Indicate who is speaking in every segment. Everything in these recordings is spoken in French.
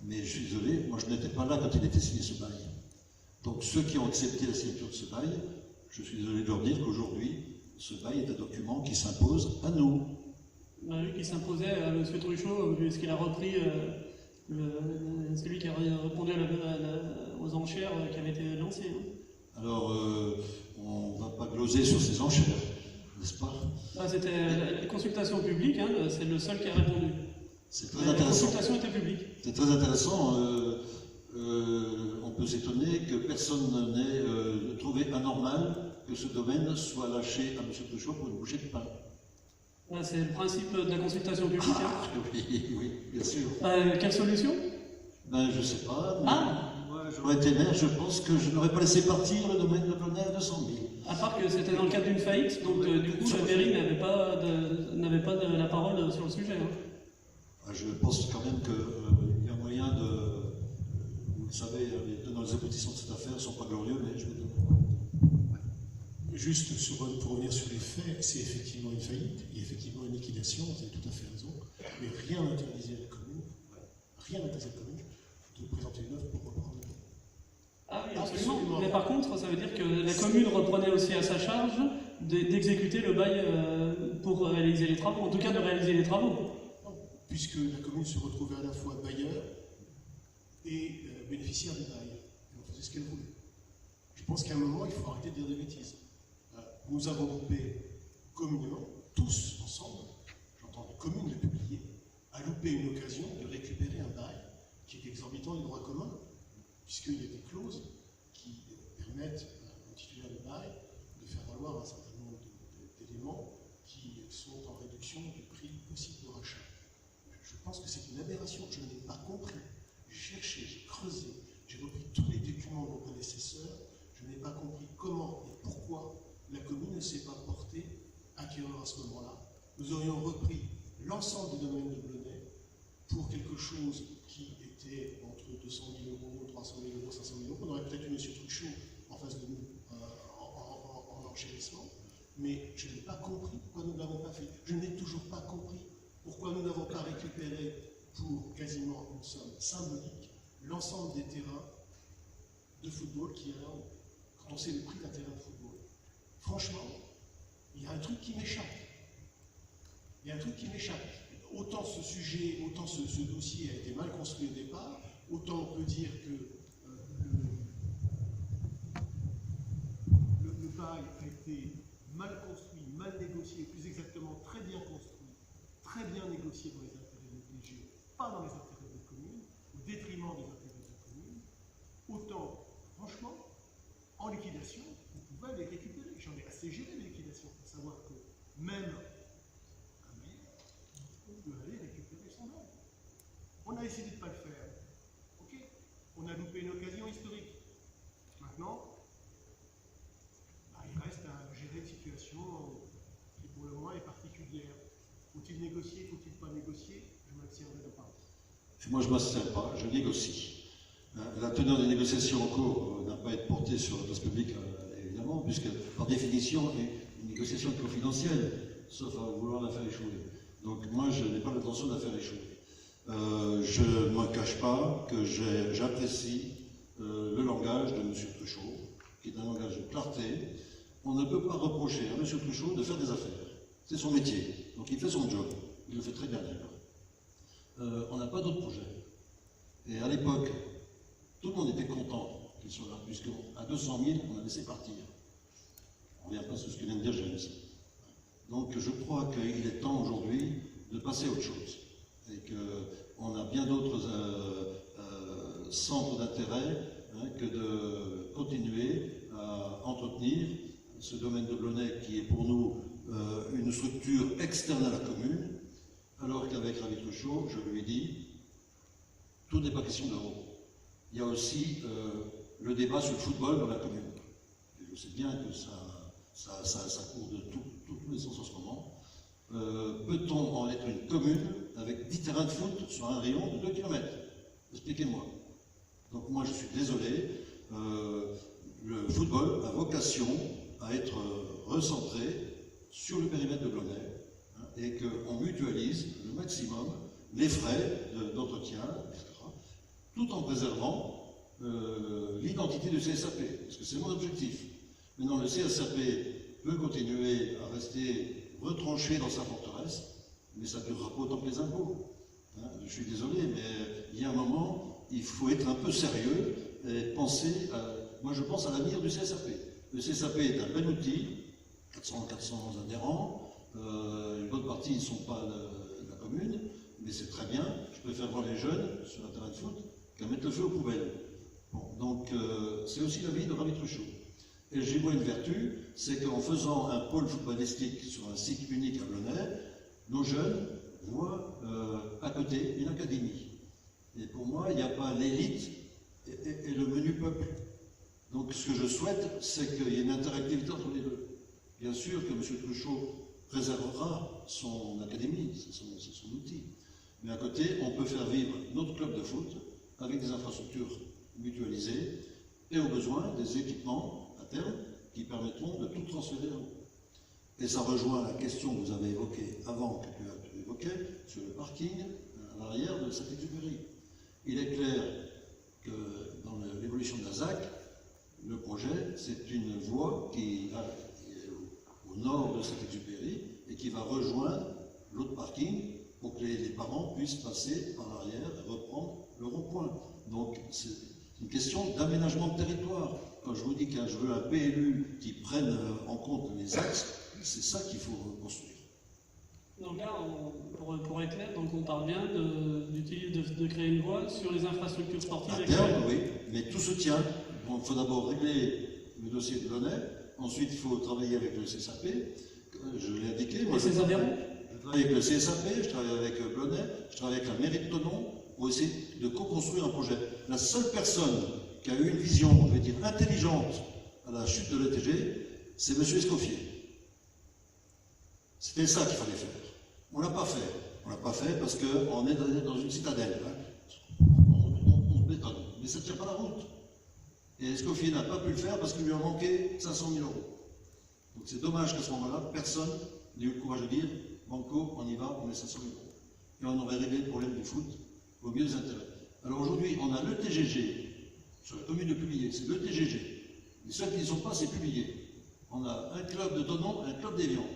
Speaker 1: Mais je suis désolé, moi je n'étais pas là quand il était signé ce bail. Donc ceux qui ont accepté la signature de ce bail, je suis désolé de leur dire qu'aujourd'hui, ce bail est un document qui s'impose à nous.
Speaker 2: Oui, qui s'imposait à M. Truchot, puisqu'il a repris, c'est lui qui a répondu aux enchères qui avaient été lancées. Hein.
Speaker 1: Alors, on ne va pas gloser sur ces enchères, n'est-ce pas?
Speaker 2: C'était la consultation publique, hein, c'est le seul qui a répondu.
Speaker 1: C'est très intéressant.
Speaker 2: La consultation était publique.
Speaker 1: C'est très intéressant. On peut s'étonner que personne n'ait trouvé anormal que ce domaine soit lâché à M. Truchot pour une bouchée de pain.
Speaker 2: C'est le principe de la consultation publique. Hein.
Speaker 1: Oui, bien sûr.
Speaker 2: Quelle solution?
Speaker 1: Ben, je ne sais pas. Moi, j'aurais été maire, je pense que je n'aurais pas laissé partir le domaine de Blonay à 200 000. À
Speaker 2: part que c'était dans le cadre d'une faillite, donc du coup, la mairie n'avait pas la parole sur le sujet. Hein.
Speaker 1: Je pense quand même qu'il y a moyen de... Vous le savez, les tenants et les aboutissants de cette affaire ne sont pas glorieux, mais je vais dire...
Speaker 3: Juste pour revenir sur les faits, c'est effectivement une faillite, il y a effectivement une liquidation, vous avez tout à fait raison, mais rien n'interdisait à la commune, de présenter une offre pour reprendre le bail.
Speaker 2: Ah oui, absolument. Mais par contre, ça veut dire que la commune reprenait aussi à sa charge d'exécuter le bail pour réaliser les travaux, en tout cas de réaliser les travaux.
Speaker 3: Puisque la commune se retrouvait à la fois bailleur et bénéficiaire du bail, et on faisait ce qu'elle voulait. Je pense qu'à un moment, il faut arrêter de dire des bêtises. Nous avons loupé communément, tous ensemble, j'entends les communes le publier, à louper une occasion de récupérer un bail qui est exorbitant du droit commun, puisqu'il y a des clauses qui permettent au titulaire de bail de faire valoir un certain nombre d'éléments qui sont en réduction du prix possible de rachat. Je pense que c'est une aberration, je n'ai pas compris. J'ai cherché, j'ai creusé, j'ai repris tous les documents de mon prédécesseur, je n'ai pas compris comment et pourquoi la commune ne s'est pas portée acquéreur à ce moment-là. Nous aurions repris l'ensemble du domaine de Blonay pour quelque chose qui était entre 200 000 euros, 300 000 euros, 500 000 euros. On aurait peut-être eu M. Truchot en face de nous en enchérissement, mais je n'ai pas compris pourquoi nous ne l'avons pas fait. Je n'ai toujours pas compris pourquoi nous n'avons pas récupéré pour quasiment une somme symbolique l'ensemble des terrains de football qui est là, quand on sait le prix d'un terrain de football. Franchement, il y a un truc qui m'échappe. Il y a un truc qui m'échappe. Autant ce sujet, autant ce dossier a été mal construit au départ, autant on peut dire que le bail a été mal construit, mal négocié, plus exactement très bien construit, très bien négocié dans les intérêts négligés, pas dans les intérêts de la commune, au détriment des intérêts de la commune, autant, franchement, en liquidation, vous pouvez les récupérer. J'en ai assez géré les liquidations pour savoir que même un maire peut aller récupérer son bail. On a essayé de ne pas le faire. Ok, on a loupé une occasion historique. Maintenant, il reste à gérer une situation qui pour le moins est particulière. Faut-il négocier, faut-il pas négocier? Je m'abstiendrai de parler.
Speaker 1: Moi je ne m'abstiens pas, je négocie. La teneur des négociations en cours n'a pas été portée sur la place publique, évidemment, puisque par définition, une négociation est confidentielle, sauf à vouloir la faire échouer. Donc moi, je n'ai pas l'intention de la faire échouer. Je ne me cache pas que j'apprécie le langage de M. Truchot, qui est un langage de clarté. On ne peut pas reprocher à M. Truchot de faire des affaires. C'est son métier. Donc il fait son job. Il le fait très bien d'ailleurs. On n'a pas d'autre projet. Et à l'époque, tout le monde était content qu'il soit là, puisqu'à 200 000, on a laissé partir. On ne revient pas sur ce que vient de dire James. Donc je crois qu'il est temps aujourd'hui de passer à autre chose. Et qu'on a bien d'autres centres d'intérêt que de continuer à entretenir ce domaine de Blonay qui est pour nous une structure externe à la commune, alors qu'avec Ravi Truchot, je lui ai dit, tout n'est pas question d'euros. Il y a aussi le débat sur le football dans la commune. Et je sais bien que ça court de tous les sens en ce moment. Peut-on en être une commune avec 10 terrains de foot sur un rayon de 2 km? Expliquez-moi. Donc moi je suis désolé, le football a vocation à être recentré sur le périmètre de Blonay et qu'on mutualise le maximum les frais d'entretien, etc. tout en préservant l'identité du CSAP, parce que c'est mon objectif. Maintenant, le CSAP peut continuer à rester retranché dans sa forteresse, mais ça ne durera pas autant que les impôts. Hein, je suis désolé, mais il y a un moment, il faut être un peu sérieux et penser à... Moi, je pense à l'avenir du CSAP. Le CSAP est un bel outil, 400 adhérents, une bonne partie ne sont pas de la commune, mais c'est très bien. Je préfère voir les jeunes sur un terrain de foot qu'à mettre le feu aux poubelles. Bon, donc, c'est aussi l'avis de Ravi Truchot. Et j'y vois une vertu, c'est qu'en faisant un pôle footballistique sur un site unique à Blonay, nos jeunes voient à côté une académie. Et pour moi, il n'y a pas l'élite et le menu peuple. Donc ce que je souhaite, c'est qu'il y ait une interactivité entre les deux. Bien sûr que M. Truchot préservera son académie, c'est son outil. Mais à côté, on peut faire vivre notre club de foot avec des infrastructures mutualisées et au besoin des équipements à terme qui permettront de tout transférer en haut. Et ça rejoint la question que vous avez évoquée avant, que tu as évoquée, sur le parking à l'arrière de Saint-Exupéry. Il est clair que dans l'évolution de la ZAC, le projet, c'est une voie qui est au nord de Saint-Exupéry et qui va rejoindre l'autre parking pour que les parents puissent passer par l'arrière et reprendre le rond-point. Donc, c'est une question d'aménagement de territoire. Quand je vous dis que je veux un PLU qui prenne en compte les axes, c'est ça qu'il faut construire. Donc
Speaker 2: là, pour être clair, donc on parle bien de créer une voie sur les infrastructures sportives.
Speaker 1: À terme, oui, mais tout se tient. Il faut d'abord régler le dossier de Blonay, ensuite il faut travailler avec le CSAP, je l'ai indiqué.
Speaker 2: Moi, ses adhérents.
Speaker 1: Je travaille avec le CSAP, je travaille avec Blonay, je travaille avec la mairie de Thonon pour essayer de co-construire un projet. La seule personne qui a eu une vision, on va dire, intelligente à la chute de l'ETG, c'est M. Escoffier. C'était ça qu'il fallait faire. On ne l'a pas fait. On ne l'a pas fait parce qu'on est dans une citadelle. Hein. On se bétonne. Mais ça ne tient pas la route. Et Escoffier n'a pas pu le faire parce qu'il lui a manqué 500 000 €. Donc c'est dommage qu'à ce moment-là, personne n'ait eu le courage de dire Banco, on y va, on met 500 000 €. Et on aurait réglé le problème du foot au mieux des intérêts. Alors aujourd'hui, on a le TGG, sur la commune de Publié, c'est le TGG. Les seuls qui n'y sont pas, c'est Publié. On a un club de Thonon, un club d'Évian.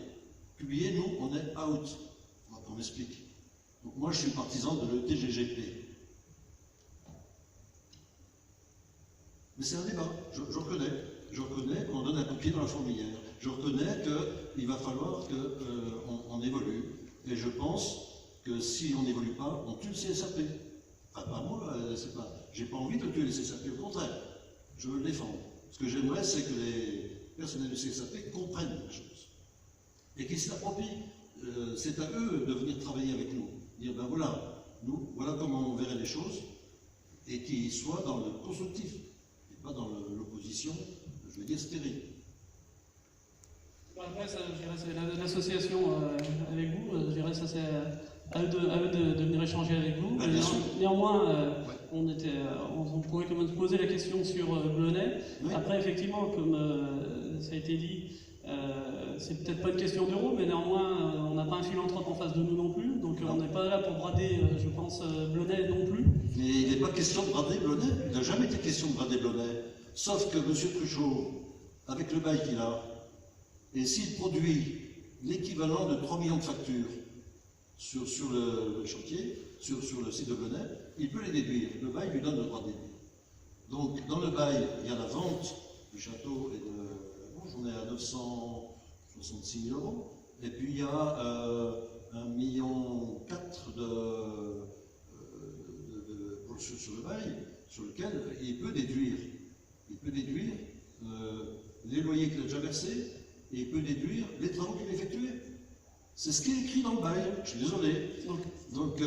Speaker 1: Publié, nous, on est out. On m'explique. Donc moi, je suis partisan de le TGGP. Mais c'est un débat, je reconnais. Je reconnais qu'on donne un coup de pied dans la fourmilière. Je reconnais qu'il va falloir qu'on évolue. Et je pense que si on n'évolue pas, on tue le CSAP. Enfin, pas moi, c'est pas. J'ai pas envie de tuer le CSAP, au contraire. Je veux le défendre. Ce que j'aimerais, c'est que les personnels du CSAP comprennent la chose. Et qu'ils se l'approprient. C'est à eux de venir travailler avec nous. Dire, ben voilà, nous, voilà comment on verrait les choses. Et qu'ils soient dans le constructif. Pas dans l'opposition, je veux dire, stérile.
Speaker 2: Après, ça, je dirais, c'est l'association avec vous, je dirais, ça c'est à eux de venir échanger avec vous.
Speaker 1: Bah,
Speaker 2: néanmoins, on pourrait quand même se poser la question sur Blonay.
Speaker 1: Oui.
Speaker 2: Après, effectivement, comme ça a été dit, c'est peut-être pas une question d'euros, mais néanmoins, on n'a pas un philanthrope en face de nous non plus, donc on n'est pas là pour brader, je pense, Blonay non plus.
Speaker 1: Mais il n'est pas question de brader Blonay, il n'a jamais été question de brader Blonay, sauf que M. Truchot, avec le bail qu'il a, et s'il produit l'équivalent de 3 millions de factures sur le chantier, sur le site de Blonay, il peut les déduire, le bail lui donne le droit de déduire. Donc dans le bail, il y a la vente du château et de... On est à 966 000 €, et puis il y a 1,4 million sur le bail, sur lequel il peut déduire les loyers qu'il a déjà versés, et il peut déduire les travaux qu'il a effectués. C'est ce qui est écrit dans le bail, je suis désolé. Donc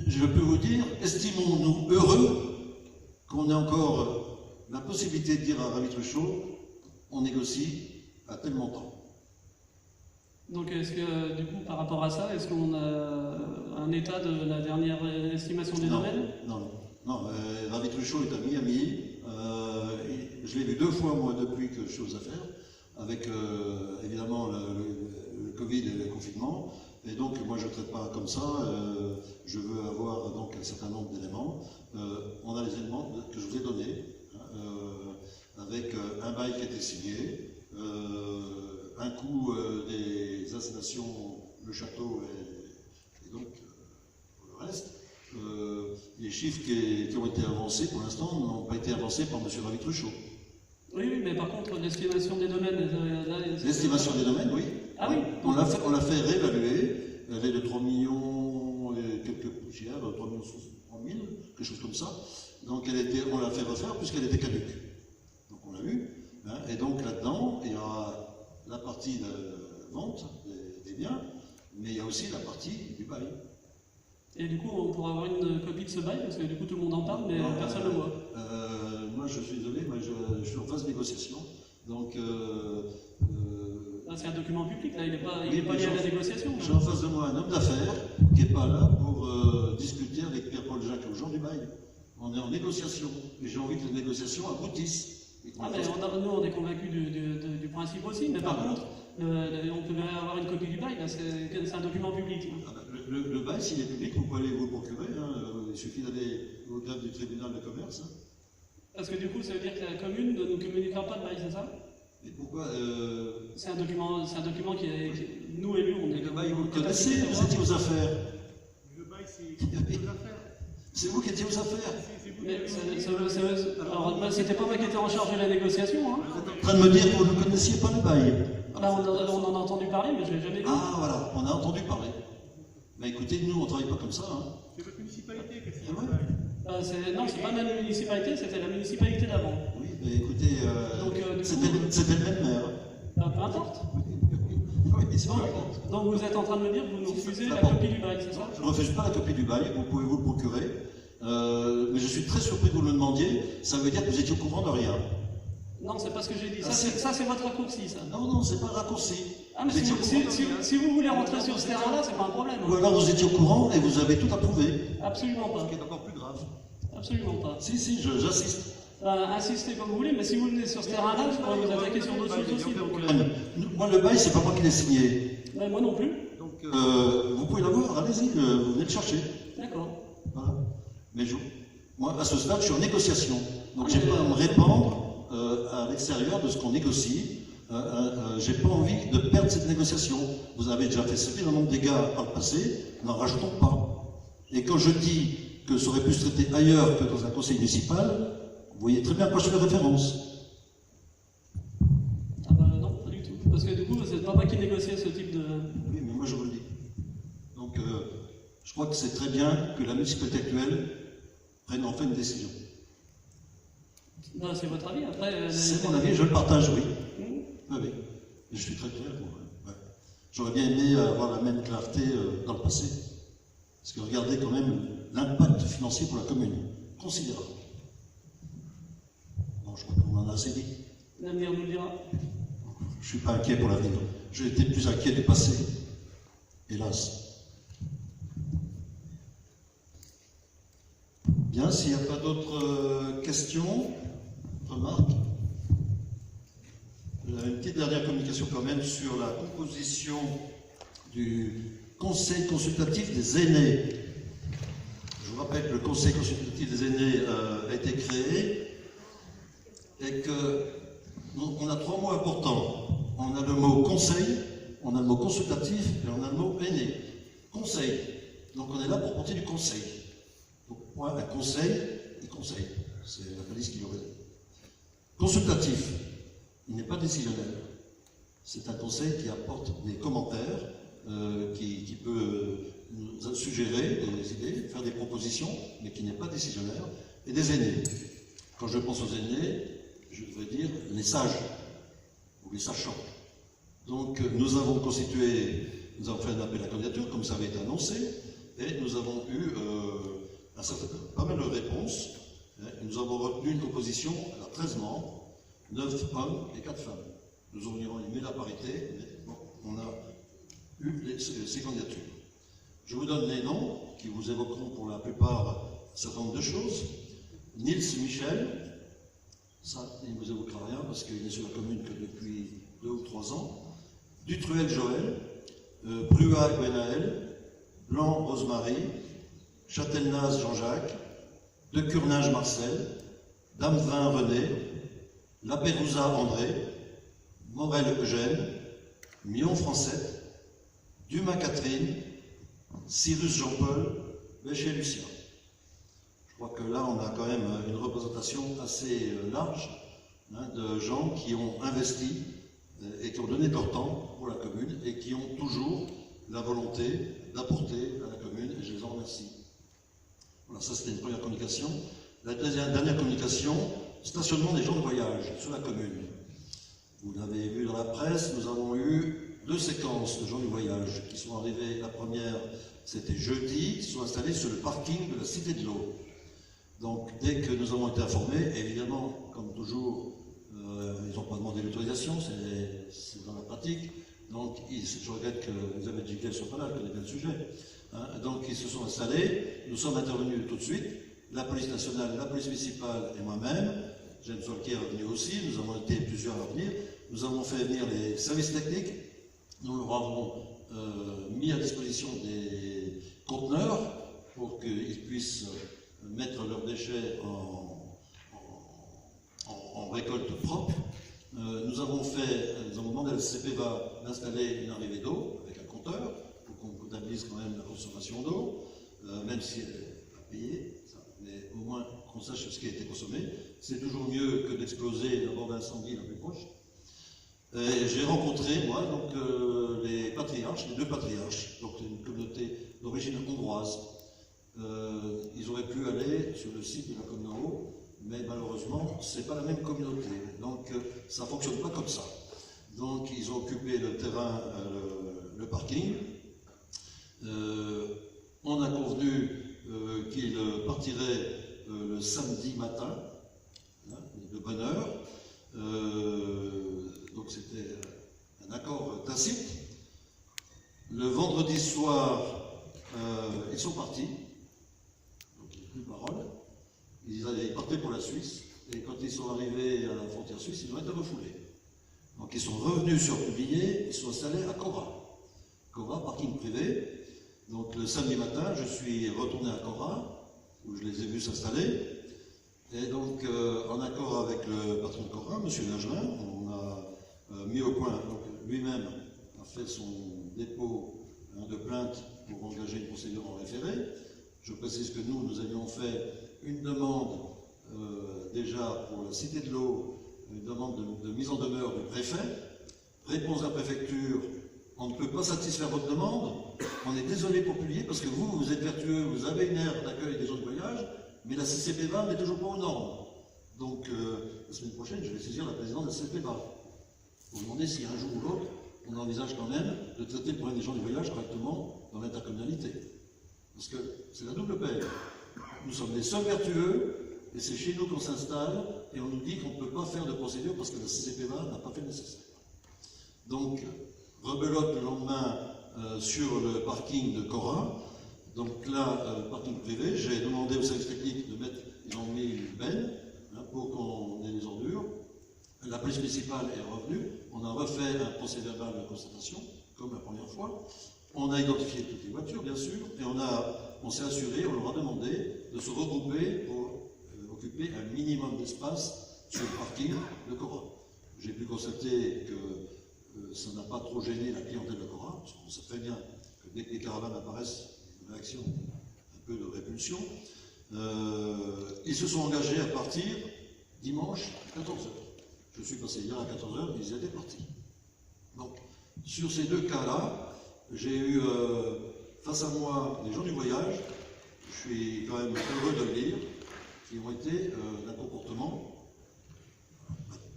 Speaker 1: je peux vous dire, estimons-nous heureux qu'on ait encore la possibilité de dire à Ravi Truchot, on négocie à tel montant.
Speaker 2: Donc est-ce que, du coup, par rapport à ça, est-ce qu'on a un état de la dernière estimation des domaines?
Speaker 1: Non. Ravi Truchot est à Miami. Je l'ai vu 2 fois, moi, depuis que je suis aux affaires, avec évidemment le Covid et le confinement. Et donc, moi, je ne traite pas comme ça. Je veux avoir donc un certain nombre d'éléments. On a les éléments que je vous ai donnés, avec un bail qui a été signé, un coût des installations, le château et donc le reste. Les chiffres qui ont été avancés pour l'instant n'ont pas été avancés par M. Ravitruchot.
Speaker 2: Oui, mais par contre, l'estimation des domaines...
Speaker 1: L'estimation des domaines, oui.
Speaker 2: Ah oui.
Speaker 1: On l'a fait réévaluer. Elle est de 3 millions et quelques poussières, 3 millions 3 000, quelque chose comme ça. Donc on l'a fait refaire puisqu'elle était caduque. Donc on l'a eu. Hein, et donc là-dedans, il y aura la partie de vente des biens, mais il y a aussi la partie du bail.
Speaker 2: Et du coup, on pourra avoir une copie de ce bail, parce que du coup, tout le monde en parle, mais personne ne le voit.
Speaker 1: Moi, je suis désolé, moi, je suis en phase de négociation. Donc,
Speaker 2: c'est un document public, là, il n'est pas lié à la négociation.
Speaker 1: J'ai en face de moi un homme d'affaires qui n'est pas là pour discuter avec Pierre-Paul Jacques au jour du bail. On est en négociation, et j'ai envie que les négociations aboutissent.
Speaker 2: Ah, mais nous, on est convaincus du principe aussi, mais par contre, on peut avoir une copie du bail, c'est un document public.
Speaker 1: Le bail, s'il est public, vous pouvez aller vous le procurer. Il suffit d'aller au greffe du tribunal de commerce.
Speaker 2: Parce que du coup, ça veut dire que la commune ne nous communiquera pas de bail, c'est ça?
Speaker 1: Et pourquoi
Speaker 2: C'est un document qui est... Nous, élus, on est...
Speaker 1: Le bail, vous le connaissez, vous étiez aux affaires.
Speaker 3: Le bail, c'est aux affaires.
Speaker 1: C'est vous qui étiez aux affaires.
Speaker 2: Mais alors, c'était pas moi qui étais en charge de la négociation. Hein.
Speaker 1: Vous êtes en train de me dire que vous ne connaissiez pas le bail.
Speaker 2: Là, on en a entendu parler, mais je l'ai jamais vu.
Speaker 1: Ah, voilà, on a entendu parler. Mais écoutez, nous, on ne travaille pas comme ça. Hein.
Speaker 3: C'est votre municipalité qui a signé
Speaker 1: Ouais.
Speaker 3: le bail.
Speaker 2: Non, c'est pas ma municipalité, c'était la municipalité d'avant.
Speaker 1: Oui, mais écoutez, c'était le même maire.
Speaker 2: Peu importe.
Speaker 1: Oui, c'est peu importe.
Speaker 2: Donc vous êtes en train de me dire que vous nous refusez la copie du bail, c'est ça?
Speaker 1: Je ne refuse pas la copie du bail, vous pouvez vous le procurer. Mais je suis très surpris que vous me le demandiez. Ça veut dire que vous étiez au courant de rien.
Speaker 2: Non, c'est pas ce que j'ai dit. Ça, c'est votre raccourci, ça.
Speaker 1: Non, c'est pas un raccourci.
Speaker 2: Ah, mais si vous voulez rentrer sur ce terrain-là, c'est pas un problème.
Speaker 1: Ou alors vous étiez au courant et vous avez tout approuvé.
Speaker 2: Absolument pas.
Speaker 1: Ce qui est encore plus grave.
Speaker 2: Absolument pas.
Speaker 1: Si, j'assiste.
Speaker 2: Insistez comme vous voulez, mais si vous venez sur ce terrain-là, je pourrais vous attaquer sur d'autres choses aussi.
Speaker 1: Moi, le bail, c'est pas moi qui l'ai signé.
Speaker 2: Mais moi non plus.
Speaker 1: Donc, vous pouvez l'avoir, allez-y, vous venez le chercher.
Speaker 2: D'accord.
Speaker 1: Voilà. Mais moi, à ce stade, je suis en négociation. Donc, j'ai pas à me répandre à l'extérieur de ce qu'on négocie. J'ai pas envie de perdre cette négociation. Vous avez déjà fait suffisamment de dégâts par le passé, n'en rajoutons pas. Et quand je dis que ça aurait pu se traiter ailleurs que dans un conseil municipal, vous voyez très bien à quoi je fais référence.
Speaker 2: Ah bah non, pas du tout. Parce que du coup, c'est pas moi qui négociais ce type de...
Speaker 1: Oui, mais moi je vous le dis. Donc, je crois que c'est très bien que la municipalité actuelle prenne enfin une décision.
Speaker 2: Non, c'est votre avis, après...
Speaker 1: C'est mon avis, je le partage, oui. Oui. Et je suis très clair, moi. Ouais. J'aurais bien aimé avoir la même clarté dans le passé. Parce que regardez quand même l'impact financier pour la commune. Considérable. Bon, je crois qu'on en a assez dit.
Speaker 2: L'avenir nous le dira.
Speaker 1: Je ne suis pas inquiet pour l'avenir. J'ai été plus inquiet du passé. Hélas. Bien, s'il n'y a pas d'autres questions, remarques. Une petite dernière communication quand même sur la composition du Conseil consultatif des aînés. Je vous rappelle que le Conseil consultatif des aînés a été créé et qu'on a 3 mots importants. On a le mot conseil, on a le mot consultatif et on a le mot aîné. Conseil. Donc on est là pour porter du conseil. Donc moi, un conseil et conseil. C'est la police qui l'aurait dit. Consultatif. Il n'est pas décisionnaire. C'est un conseil qui apporte des commentaires, qui peut nous suggérer des idées, faire des propositions, mais qui n'est pas décisionnaire, et des aînés. Quand je pense aux aînés, je devrais dire les sages, ou les sachants. Donc nous avons fait un appel à candidature, comme ça avait été annoncé, et nous avons eu pas mal de réponses. Nous avons retenu une composition à 13 membres, 9 hommes et 4 femmes. Nous aurions aimé la parité, mais bon, on a eu ces candidatures. Je vous donne les noms qui vous évoqueront pour la plupart un certain nombre de choses. Nils Michel, ça, il ne vous évoquera rien parce qu'il est sur la commune que depuis 2 ou 3 ans. Dutruel Joël, Bruat Gwenaël, Blanc Rosemary, Châtelnaz Jean-Jacques, De Curninge Marcel, Damevin René, Lapérouza André, Morel Eugène, Mion Francette, Dumas Catherine, Cyrus Jean-Paul, Béchet Lucien. Je crois que là, on a quand même une représentation assez large de gens qui ont investi et qui ont donné de leur temps pour la commune et qui ont toujours la volonté d'apporter à la commune, et je les en remercie. Voilà, ça c'était une première communication. La dernière communication, stationnement des gens de voyage sur la commune. Vous l'avez vu dans la presse, nous avons eu 2 séquences de gens du voyage qui sont arrivés. La première, c'était jeudi, ils sont installés sur le parking de la Cité de l'Eau. Donc, dès que nous avons été informés, évidemment, comme toujours, ils n'ont pas demandé l'autorisation, c'est dans la pratique. Donc, je regrette que Elisabeth Gicquel ne soit pas là, elle connaît bien le sujet. Donc, ils se sont installés, nous sommes intervenus tout de suite, la police nationale, la police municipale et moi-même. James Walker est venu aussi, nous avons été plusieurs à venir. Nous avons fait venir les services techniques, nous leur avons mis à disposition des conteneurs pour qu'ils puissent mettre leurs déchets en récolte propre. Nous avons demandé à la CPVA d'installer une arrivée d'eau avec un compteur pour qu'on comptabilise quand même la consommation d'eau, même si elle est à payer, mais au moins qu'on sache ce qui a été consommé. C'est toujours mieux que d'exploser d'abord d'incendie la plus proche. J'ai rencontré, moi, donc, les patriarches, les 2 patriarches, donc une communauté d'origine hongroise. Ils auraient pu aller sur le site de la commune en haut, mais malheureusement, ce n'est pas la même communauté. Donc, ça ne fonctionne pas comme ça. Donc, ils ont occupé le terrain, le parking. On a convenu qu'ils partiraient le samedi matin, de bonne heure. Donc, c'était un accord tacite. Le vendredi soir, ils sont partis. Donc, il n'y a plus de parole. Ils partaient pour la Suisse. Et quand ils sont arrivés à la frontière suisse, ils ont été refoulés. Donc, ils sont revenus sur Publié, ils sont installés à Cora. Cora, parking privé. Donc, le samedi matin, je suis retourné à Cora, où je les ai vus s'installer. Et donc, en accord avec le patron de Cora, M. Lingelin, on a mis au point, donc lui-même a fait son dépôt de plainte pour engager une procédure en référé. Je précise que nous avions fait une demande déjà pour la Cité de l'Eau, une demande de mise en demeure du préfet. Réponse de la préfecture, on ne peut pas satisfaire votre demande, on est désolé pour publier parce que vous êtes vertueux, vous avez une aire d'accueil des gens de voyage, mais la CCPVA n'est toujours pas aux normes. Donc, la semaine prochaine, je vais saisir la présidente de la CCPVA pour demander si un jour ou l'autre, on envisage quand même de traiter le problème des gens du voyage correctement dans l'intercommunalité. Parce que c'est la double peine. Nous sommes les seuls vertueux, et c'est chez nous qu'on s'installe, et on nous dit qu'on ne peut pas faire de procédure parce que la CCPVA n'a pas fait le nécessaire. Donc, rebelote le lendemain sur le parking de Cora. Donc là, parking privé, j'ai demandé au service technique de mettre, ils ont mis une benne pour qu'on ait les ordures. La police municipale est revenue, on a refait un procès-verbal de constatation, comme la première fois. On a identifié toutes les voitures, bien sûr, et on s'est assuré, on leur a demandé de se regrouper pour occuper un minimum d'espace sur le parking de Cora. J'ai pu constater que ça n'a pas trop gêné la clientèle de Cora, parce qu'on sait très bien que dès que les caravanes apparaissent, il y a une réaction, un peu de répulsion. Ils se sont engagés à partir dimanche à 14h. Je suis passé hier à 14h, ils étaient partis. Donc, sur ces 2 cas-là, j'ai eu face à moi des gens du voyage, je suis quand même heureux de le dire, qui ont été d'un comportement,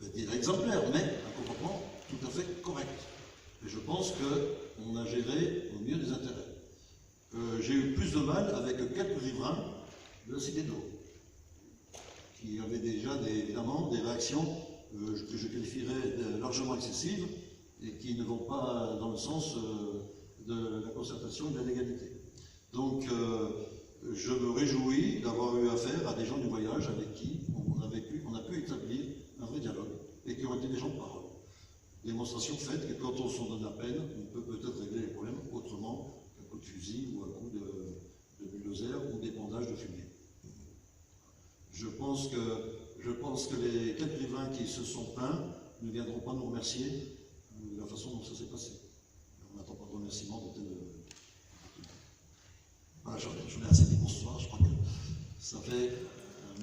Speaker 1: je vais dire exemplaire, mais un comportement tout à fait correct. Et je pense qu'on a géré au mieux des intérêts. J'ai eu plus de mal avec quelques riverains de la Cité de l'Eau, qui avaient déjà évidemment des réactions que je qualifierais largement excessives et qui ne vont pas dans le sens de la concertation et de la légalité. Donc, je me réjouis d'avoir eu affaire à des gens du voyage avec qui on a pu établir un vrai dialogue et qui ont été des gens de parole. Démonstration faite que quand on s'en donne la peine, on peut peut-être régler les problèmes autrement qu'à coup de fusil ou à coup de bulldozer ou d'épandage de fumier. Je pense que les quelques riverains qui se sont plaints ne viendront pas nous remercier de la façon dont ça s'est passé. On n'attend pas de remerciements de tel... Voilà, j'en ai assez dit pour ce soir, je crois que ça fait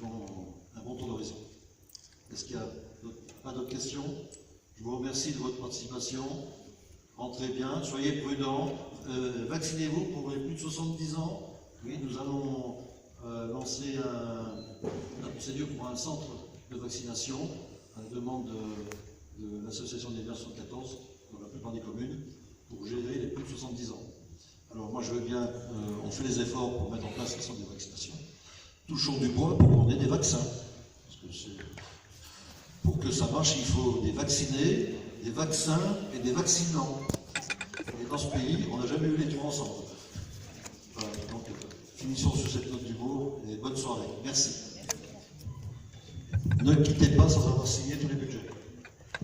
Speaker 1: un bon tour d'horizon. Est-ce qu'il y a pas d'autres questions? Je vous remercie de votre participation. Rentrez bien, soyez prudents. Vaccinez-vous pour les plus de 70 ans. Oui, nous allons lancer la procédure pour un centre de vaccination à la demande de l'association des maires 114 dans la plupart des communes pour gérer les plus de 70 ans. Alors moi je veux bien, on fait les efforts pour mettre en place un centre de vaccination. Touchons du bois pour qu'on ait des vaccins. Parce que pour que ça marche, il faut des vaccinés, des vaccins et des vaccinants. Et dans ce pays, on n'a jamais eu les trois ensemble. Voilà, donc finissons sur cette note d'humour et bonne soirée. Merci. Ne quittez pas sans avoir signé tous les bulletins.